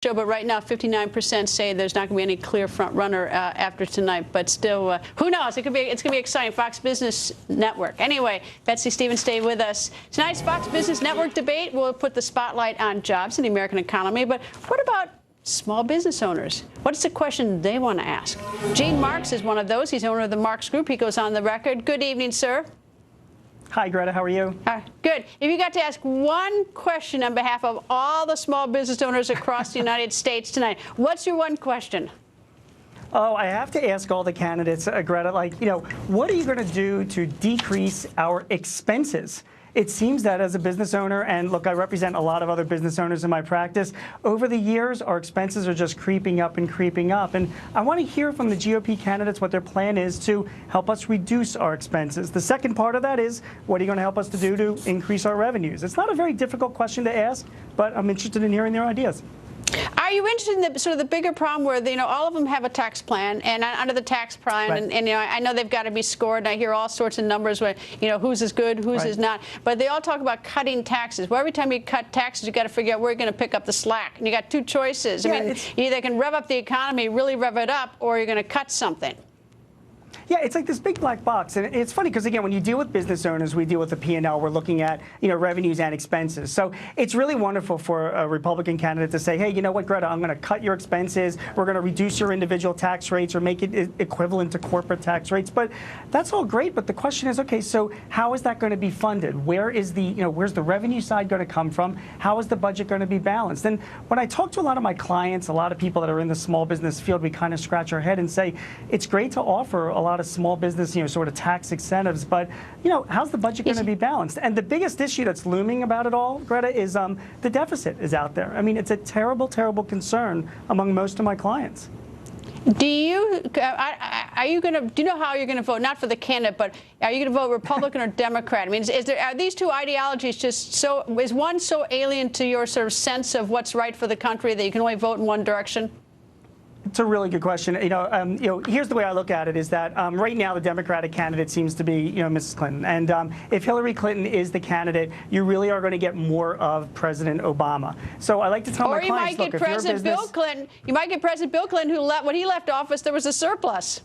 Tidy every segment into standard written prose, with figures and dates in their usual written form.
show, but right now 59% say there's not going to be any clear front runner after tonight. But still, who knows? It's going to be exciting. Fox Business Network. Anyway, Betsy Stevens, stay with us. Tonight's Fox Business Network debate will put the spotlight on jobs in the American economy. But what about small business owners? What's the question they want to ask? Gene Marks is one of those. He's owner of the Marks Group. He goes on the record. Good evening, sir. Hi, Greta. How are you? Good. If you got to ask one question on behalf of all the small business owners across the United States tonight, what's your one question? Oh, I have to ask all the candidates, Greta, what are you going to do to decrease our expenses? It seems that as a business owner, and look, I represent a lot of other business owners in my practice, over the years, our expenses are just creeping up and creeping up. And I want to hear from the GOP candidates what their plan is to help us reduce our expenses. The second part of that is, what are you going to help us to do to increase our revenues? It's not a very difficult question to ask, but I'm interested in hearing their ideas. Are you interested in the sort of the bigger problem where all of them have a tax plan, and under the tax plan, right. and I know they've got to be scored, and I hear all sorts of numbers where whose is good, whose right. is not, but they all talk about cutting taxes. Well, every time you cut taxes, you got to figure out where you're going to pick up the slack, and you got two choices. Yeah, I mean, you either can rev up the economy, really rev it up, or you're going to cut something. Yeah, it's like this big black box. And it's funny because, again, when you deal with business owners, we deal with the P&L. We're looking at, revenues and expenses. So it's really wonderful for a Republican candidate to say, hey, you know what, Greta, I'm going to cut your expenses. We're going to reduce your individual tax rates or make it equivalent to corporate tax rates. But that's all great. But the question is, OK, so how is that going to be funded? Where is the, where's the revenue side going to come from? How is the budget going to be balanced? And when I talk to a lot of my clients, a lot of people that are in the small business field, we kind of scratch our head and say, it's great to offer a lot of small business, sort of tax incentives, but, how's the budget going to be balanced? And the biggest issue that's looming about it all, Greta, is the deficit is out there. I mean, it's a terrible, terrible concern among most of my clients. Do you know how you're going to vote? Not for the candidate, but are you going to vote Republican or Democrat? I mean, are these two ideologies is one so alien to your sort of sense of what's right for the country that you can only vote in one direction? It's a really good question. Here's the way I look at it: is that right now the Democratic candidate seems to be, Mrs. Clinton, and if Hillary Clinton is the candidate, you really are going to get more of President Obama. So I like to tell my clients, look, if you're a business, you might get President Bill Clinton, who when he left office, there was a surplus.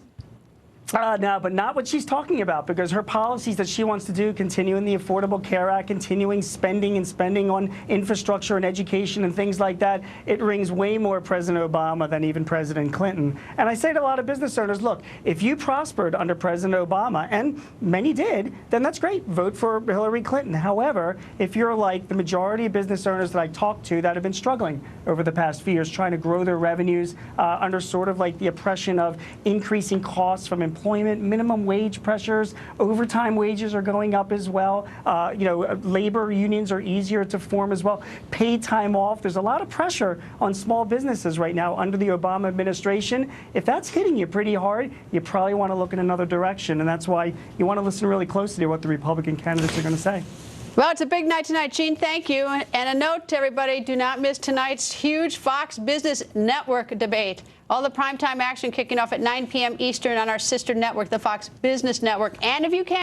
No, but not what she's talking about, because her policies that she wants to do, continuing the Affordable Care Act, continuing spending on infrastructure and education and things like that, it rings way more President Obama than even President Clinton. And I say to a lot of business owners, look, if you prospered under President Obama, and many did, then that's great. Vote for Hillary Clinton. However, if you're like the majority of business owners that I talk to that have been struggling over the past few years, trying to grow their revenues under sort of like the oppression of increasing costs from employment, minimum wage pressures, overtime wages are going up as well. Labor unions are easier to form as well. Paid time off. There's a lot of pressure on small businesses right now under the Obama administration. If that's hitting you pretty hard, you probably want to look in another direction. And that's why you want to listen really closely to what the Republican candidates are going to say. Well, it's a big night tonight, Gene. Thank you. And a note to everybody, do not miss tonight's huge Fox Business Network debate. All the primetime action kicking off at 9 p.m. Eastern on our sister network, the Fox Business Network. And if you can,